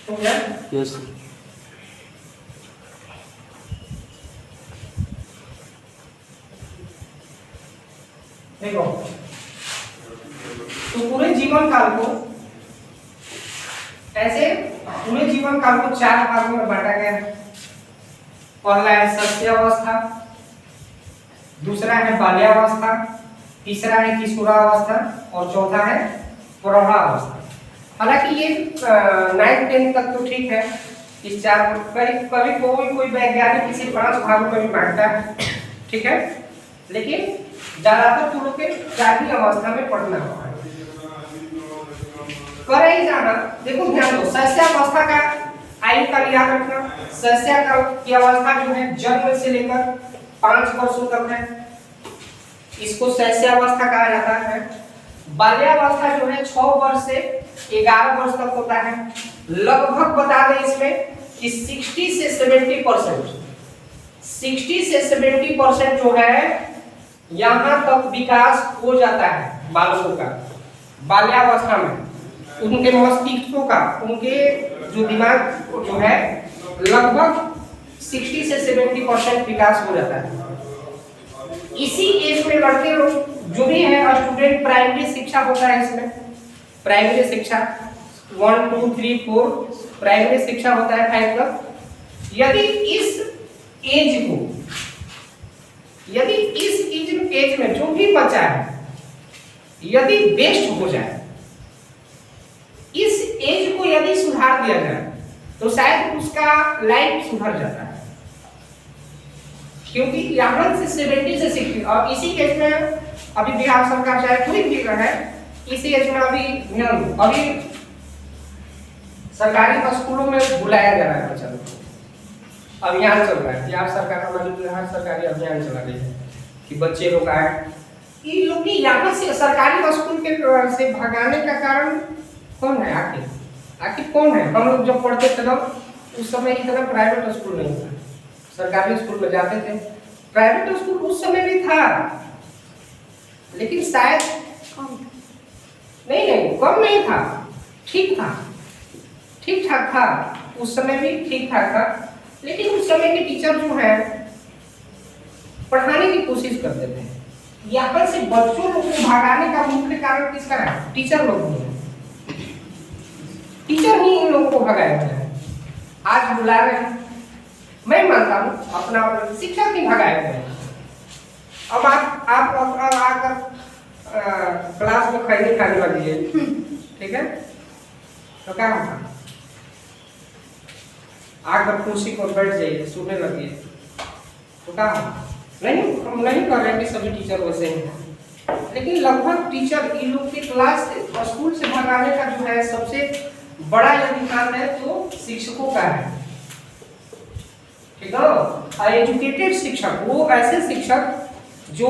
हो गया? यस। देखो, तो पूरे जीवन काल को ऐसे पूरे जीवन काल को 4 भागों में बांटा गया है। पहला है शैशवावस्था, दूसरा है बाल्यावस्था, तीसरा है किशोरावस्था और चौथा है प्रौढ़ावस्था। हालांकि ये 9th 10th तक तो ठीक है, इस 4 कभी कोई वैज्ञानिक इसे 5 भागों में भी बांटता है, ठीक है, लेकिन ज्यादातर तुम लोग के 4वीं अवस्था में पढ़ना होगा। कर ही जाना। देखो ध्यान दो, शैशवावस्था का आयु का याद रखना। शैशव का की अवस्था जो है जन्म से लेकर 5 वर्षों तक है, इसको शैशवावस्था कहा जाता है। बाल्यावस्था जो है 6 वर्ष से 11 वर्ष तक होता है। लगभग बता दें इसमें कि 60 से 70% जो है यहाँ तक विकास हो जाता है बालकों का बाल्यावस्था में। उनके मस्तिष्कों का, उनके जो दिमाग जो है लगभग 60 से 70% विकास हो जाता है। इसी एज में लड़के लोग जो भी है स्टूडेंट, प्राइमरी शिक्षा होता है इसमें, प्राइमरी शिक्षा 1 2 3 4 प्राइमरी शिक्षा होता है 5 तक। यदि इस एज में जो भी बच्चा है यदि बेस्ट हो जाए, इस एज को यदि सुधार दिया जाए तो शायद उसका लाइफ सुधर जाता है, क्योंकि यहाँ से 70 से 60 और इसी एज में अभी बिहार सरकार चाहे कोई भी है, इसी एज में अभी सरकारी स्कूलों में बुलाया जा रहा है बच्चा लोग। अभियान चल रहा है, बिहार सरकार, हमारी बिहार सरकारी अभियान चला रही है कि बच्चे लोग आए। इन लोग की यहाँ से सरकारी स्कूल के से भगाने का कारण कौन है? आखिर कौन है? हम लोग जब पढ़ते थे तब उस समय इतना प्राइवेट स्कूल नहीं था, सरकारी स्कूल में जाते थे। प्राइवेट स्कूल उस समय भी था, लेकिन शायद कम नहीं था, ठीक ठाक था। उस समय भी ठीक ठाक था, लेकिन उस समय के टीचर जो है पढ़ाने की कोशिश करते थे। यहाँ से बच्चों लोग को भगाने का मुख्य कारण किसका है? टीचर लोग ही है। टीचर ही इन लोगों को भगाए हुए हैं। आज बुला रहे हैं, मैं मानता हूँ अपना शिक्षक ही भगाए हुए हैं। अब आप आकर क्लास में खैनी खाने लगी है, ठीक है, तो क्या होगा? आकर कुर्सी पर बैठ जाइए, सुनने लगी तो क्या होगा? हम नहीं कर रहे कि सभी टीचर वैसे ही हैं, लेकिन लगभग टीचर इन लोग के क्लास स्कूल से भगाने का जो है सबसे बड़ा यदि काम है तो शिक्षकों का है, ठीक है। एजुकेटेड शिक्षक, वो ऐसे शिक्षक जो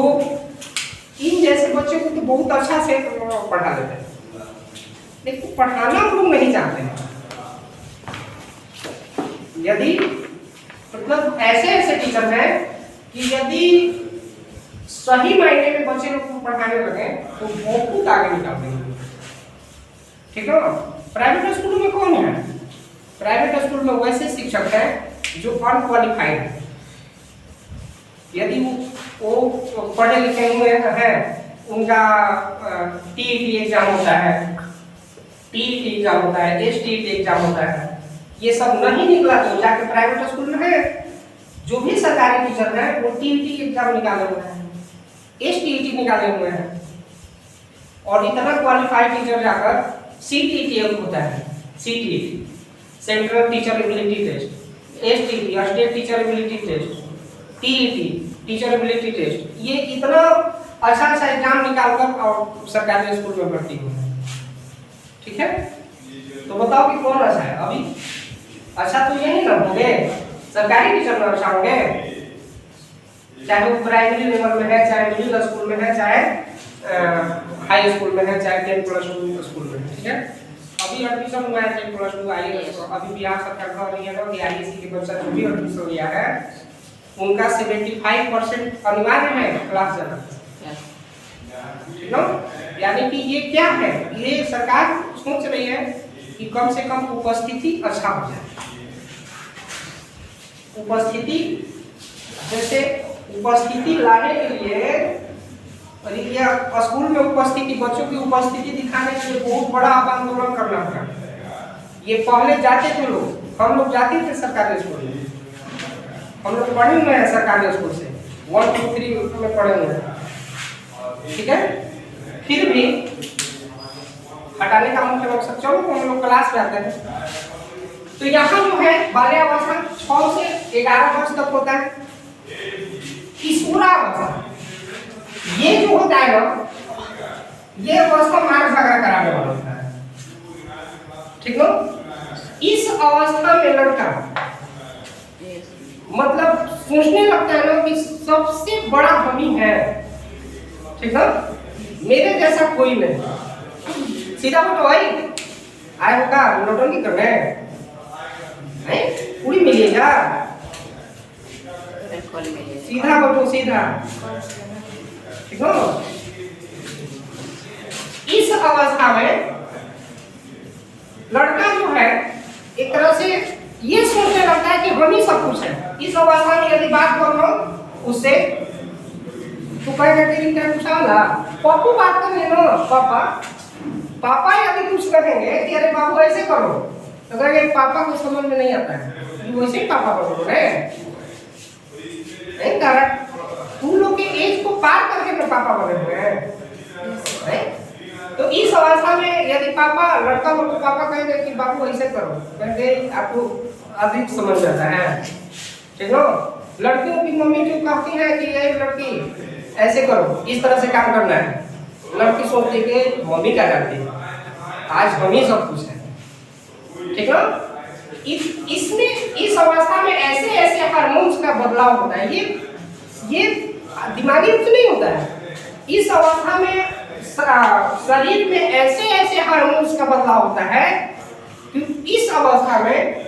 इन जैसे बच्चों को तो बहुत अच्छा से पढ़ा लेते हैं, लेकिन पढ़ाना हम लोग नहीं जानते हैं। यदि मतलब ऐसे टीचर हैं कि यदि सही मायने में बच्चे लोग को पढ़ाने लगे तो बहुत आगे निकाल देंगे, ठीक है। प्राइवेट स्कूल में कौन है? प्राइवेट स्कूल में वैसे शिक्षक हैं जो अनक्वालिफाइड है। यदि वो पढ़े लिखे हुए हैं, उनका टीईटी एग्जाम होता है, टीईटी एग्जाम होता है, एसटीईटी एग्जाम होता है, ये सब नहीं निकला तो जाके प्राइवेट स्कूल में है। जो भी सरकारी टीचर है वो टीईटी एग्जाम निकाले हुए हैं, एसटीईटी निकाले हुए हैं, और इतना क्वालिफाइड टीचर जाकर सीटीईटी होता है, CTET central teacher ability test, STET state teacher ability test, TET teacher ability test, ये इतना अच्छा एग्जाम निकालकर और सरकारी स्कूल में भर्ती हुए हैं, ठीक है। तो बताओ कि कौन अच्छा है? अभी अच्छा तो यही ना होंगे, सरकारी टीचर में अच्छा होंगे, चाहे वो प्राइमरी लेवल में है, चाहे मिडिल स्कूल में है, चाहे हाई स्कूल में है, चाहे 10+2 स्कूल में है, ठीक है। अभी एडमिशन हुआ है 10+2 आईएएस, अभी बिहार सरकार कह रही है ना कि आईएएस के बच्चा जो भी एडमिशन लिया है उनका 75% अनिवार्य है क्लास जाना, ठीक है। यानी कि ये क्या है? ये सरकार सोच रही है कि कम से कम उपस्थिति अच्छा हो जाए। उपस्थिति, जैसे उपस्थिति लाने के लिए स्कूल में उपस्थिति, बच्चों की उपस्थिति दिखाने के लिए बहुत बड़ा आंदोलन करना पड़ा। ये पहले जाते थे लोग, हम लोग जाते थे सरकारी स्कूल में, हम लोग पढ़े हुए हैं सरकारी स्कूल से 1 2 3 में पढ़े हुए हैं, ठीक है। फिर भी हटाने का मुख्य मकसद, चलो हम लोग क्लास में आते हैं। तो यहाँ जो है बाल्यावस्था 6 से 11 वर्ष तक होता है। किशोरावस्था ये जो होता है ना, ये अवस्था मार झगड़ा कराने वाला होता है, ठीक ना। इस अवस्था में लड़का मतलब सोचने लगता है ना कि सबसे बड़ा हम ही है, ठीक ना, मेरे जैसा कोई नहीं। सीधा बोलो भाई आए होगा नोटंकी करने नहीं, पूरी मिलेगा, सीधा बोलो सीधा, ठीक है। इस अवस्था में लड़का जो है एक तरह से ये सोचने लगता है कि हम ही सब कुछ है। इस अवस्था में यदि बात कर लो उससे तो कहेगा तेरी क्या कुछ आला पप्पू बात कर लेना, पापा पापा यदि कुछ कहेंगे कि अरे बाबू ऐसे करो तो कहेंगे पापा को समझ में नहीं आता है, वैसे ही पापा करो नहीं कारण तुम लोग के एज को पार करके तो पापा बने हुए हैं। तो इस अवस्था में यदि पापा लड़का लोग को पापा कहेंगे कि बाबू ऐसे करो, कहेंगे आपको अधिक समझ जाता है, ठीक है। लड़कियों की मम्मी जो कहती है कि ये लड़की ऐसे करो, इस तरह से काम करना है, लड़की सोचती है कि मम्मी क्या करती है, आज हम ही सब कुछ है, ठीक है। इसमें इस अवस्था में ऐसे ऐसे हार्मोन्स का बदलाव होता है। ये दिमागी रूप से नहीं होता है। इस अवस्था में शरीर में ऐसे ऐसे हार्मोन्स का बदलाव होता है कि इस अवस्था में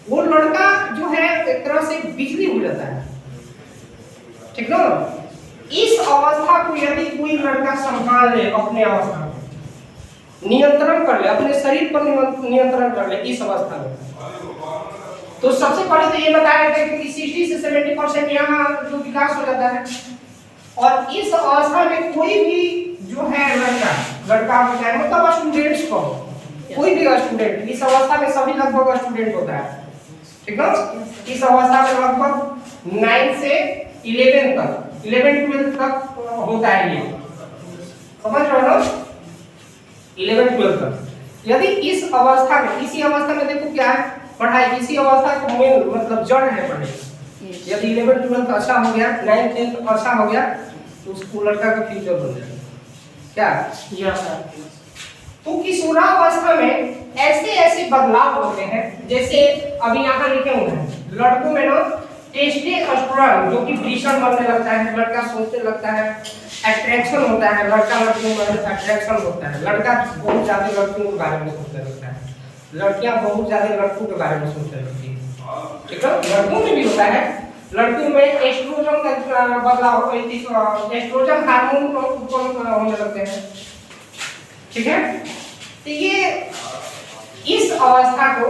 वो लड़का जो है एक तरह से बिजली हो जाता है, ठीक ना। इस अवस्था को यदि कोई लड़का संभाल ले, अपने अवस्था में नियंत्रण कर ले, अपने शरीर पर नियंत्रण कर ले इस अवस्था में, तो सबसे पहले तो ये बताया गया कि 60 से 70% यहाँ जो विकास हो जाता है। और इस अवस्था में कोई भी जो है लड़का हो चाहे मतलब स्टूडेंट्स को, कोई भी स्टूडेंट इस अवस्था में सभी लगभग स्टूडेंट होता है, ठीक है। इस अवस्था में लगभग 9 से 11 तक 11-12 तक होता है, ये समझ रहे हो ना, 11-12 तक। यदि इस अवस्था में, इसी अवस्था में देखो क्या है पढ़ाई, इसी अवस्था को मेन मतलब जड़ है पढ़ाई। यदि 11-12 अच्छा हो गया, 9-10 अच्छा हो गया तो उस लड़का का फ्यूचर बन जाएगा क्या। तो किशोरावस्था में ऐसे ऐसे बदलाव होते हैं, जैसे अभी यहाँ लिखे हुए हैं लड़कों में ना टेस्टोस्टेरोन जो कि भीषण बनने लगता है, लड़का सोचने लगता है, अट्रैक्शन होता है, लड़का लड़कियों में अट्रैक्शन होता है, लड़का बहुत ज्यादा लड़कियों के बारे में सोचने लगता है, लड़कियां बहुत ज्यादा लड़कों के बारे में सोचने लगती है, ठीक है। लड़कों में भी होता है, लड़कियों में एस्ट्रोजन का बदलाव, एस्ट्रोजन हार्मोन उत्पन्न होने लगते हैं, ठीक है। तो ये इस अवस्था को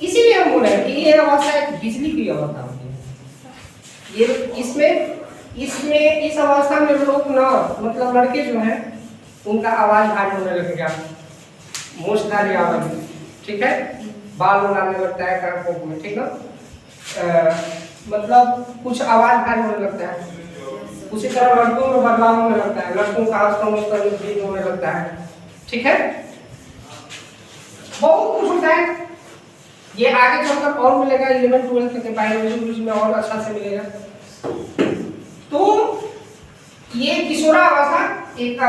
इसीलिए हम बोले कि ये अवस्था एक बिजली की अवस्था होती है। ये इसमें इस अवस्था में लोग ना मतलब लड़के जो हैं उनका आवाज भारी होने लगेगा, मूछधारी आवाज, ठीक है, बाल उड़ाने लगता है कानों में, ठीक है, मतलब कुछ आवाज भारी होने लगता है। उसी तरह लड़कों में बदलाव होने लगता है, लड़कों का आवाज होने लगता है, ठीक है। बहुत कुछ होता है, ये आगे चलकर और मिलेगा 11-12 के बायोलॉजी में और अच्छा से मिलेगा। तो ये किशोरावस्था एक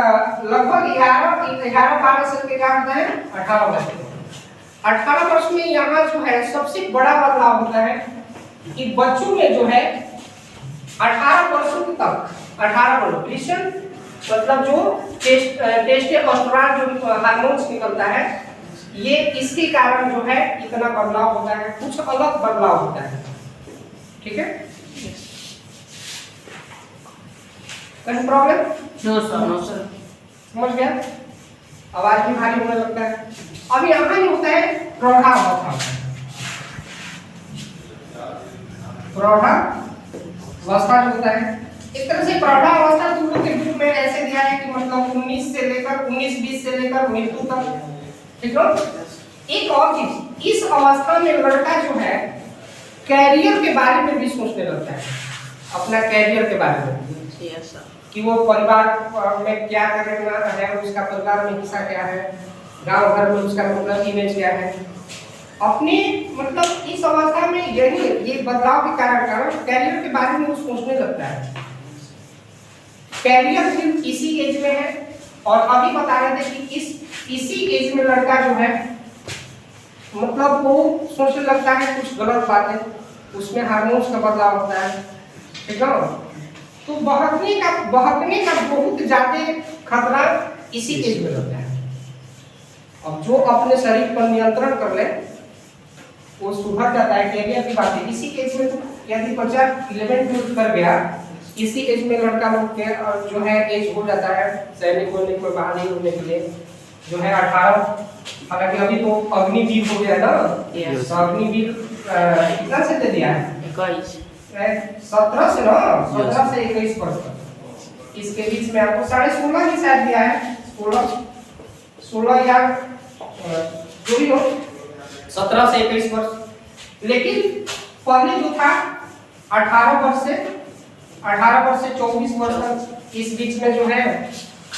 लगभग 11-12 से क्या होता है 18 वर्ष। 18 वर्ष में यहाँ जो है सबसे बड़ा बदलाव होता है कि बच्चों में जो है 18 वर्षों तक 18 वर्ष मतलब जो टेस्टोस्टेरोन जो हार्मोन्स निकलता है, ये इसके कारण जो है इतना बदलाव होता है, कुछ अलग बदलाव होता है, ठीक है। कोई problem? No sir, no sir. समझ गया? आवाज भी भारी होने लगता है। अब यहाँ जो होता है प्रौढ़ावस्था, प्रौढ़ावस्था जो होता है, एक तरह से प्रौढ़ावस्था दूर के रूप में ऐसे दिया है कि मतलब 19 से लेकर 19-20 से लेकर मृत्यु तक, ठीक है। एक और चीज, इस अवस्था में लड़का जो है कैरियर के बारे में भी सोचने लगता है, अपना कैरियर के बारे में कि वो परिवार में क्या करना है, उसका परिवार में हिस्सा क्या है, गांव घर में उसका मतलब इमेज क्या है। अपने मतलब इस अवस्था में यही ये बदलाव के कारण कैरियर के बारे में वो सोचने लगता है। कैरियर सिर्फ इसी एज में है, और अभी बता रहे थे कि इसी एज में लड़का जो है मतलब वो सोचने लगता है कुछ गलत बातें, उसमें हार्मोन्स का बदलाव होता है, ठीक है। तो बहकने का बहुत ज्यादा खतरा इसी एज में लगता है। अब जो अपने शरीर पर नियंत्रण कर ले वो सुधर जाता है। कैरियर की बात है, इसी एज में यदि बच्चा 11th कर गया, इसी एज में लड़का लोग के जो है एज हो जाता है सैनिक होने को, बहाली होने के लिए जो है 18। हालांकि अभी तो अग्निवीर हो गया ना, तो अग्निवीर कितना से दे दिया है 21 17 से ना, 17 से 21 वर्ष तक, इसके बीच में आपको 16.5 ही शायद दिया है, 16 या जो भी हो, 17 से 21 वर्ष। लेकिन पहले जो था 18 वर्ष से 24 वर्ष तक, इस बीच में जो है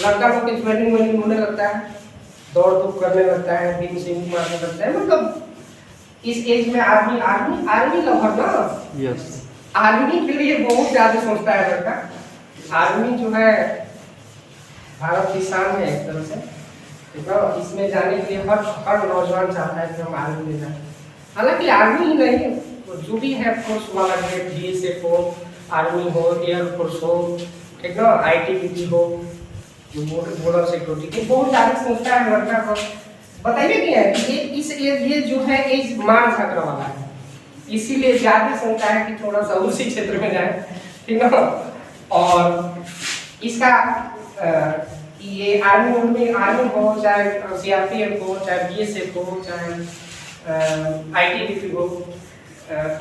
लड़का लोग के ट्रेनिंग होने लगता है, दौड़ धूप करने लगता है, बीम से मारने लगता है। मतलब इस एज में आर्मी लवर ना, यस, आर्मी के लिए बहुत ज्यादा सोचता है लड़का। आर्मी जो है भारत की शान है एक तरह से, ठीक है। इसमें जाने के लिए हर नौजवान चाहता है कि हम आर्मी में जाएं। हालांकि आर्मी ही नहीं, तो जो भी है फोर्स वाला है, बीएसएफ हो, आर्मी हो, एयरफोर्स हो, ठीक है, आईटीबीपी हो, जो बॉर्डर सिक्योरिटी के बहुत ज्यादा सोचता है लड़का को। बताइए क्या है कि ये जो है एज मान झगड़ा वाला है, इसीलिए ज्यादा सोचता है कि थोड़ा सा उसी क्षेत्र में जाए, ठीक है। और इसका ये आर्मी हो, चाहे सीआरपीएफ हो, चाहे बीएसएफ हो, चाहे आईटीबीपी हो,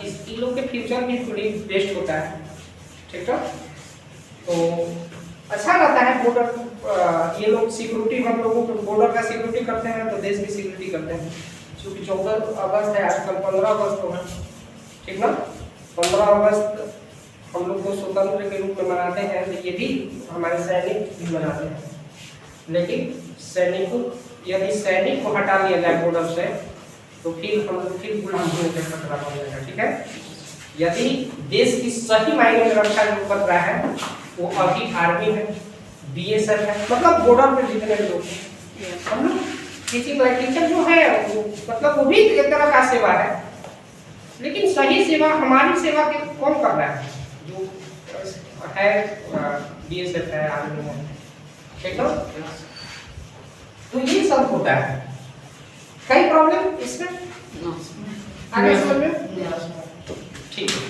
इस लोग के फ्यूचर भी थोड़ी बेस्ट होता है, ठीक है। तो अच्छा लगता है बॉर्डर, ये लोग सिक्योरिटी, हम लोगों को बॉर्डर का सिक्योरिटी करते हैं तो देश की सिक्योरिटी करते हैं। क्योंकि 14 अगस्त है, आजकल 15 अगस्त होगा, ठीक ना। 15 अगस्त हम लोग को स्वतंत्र के रूप में मनाते हैं, तो ये भी हमारे सैनिक भी मनाते हैं। लेकिन यदि सैनिक को हटा लिया जाए बॉर्डर से, तो फिर हम लोग फिर गुलाम होने का खतरा बन जाएगा, ठीक है। यदि देश की सही मायने में रक्षा जो कर रहा है वो अभी आर्मी है, बीएसएफ है, मतलब बॉर्डर पे जितने लोग हैं, हम लोग टीचर जो है वो मतलब वो भी एक तरह का सेवा है। लेकिन सही सेवा, हमारी सेवा के कौन कर रहा है, जो है बीएसएफ है, आर्मी है, ठीक है। तो ये सब होता है। कई प्रॉब्लम इसमें आगे समझ में ठीक है।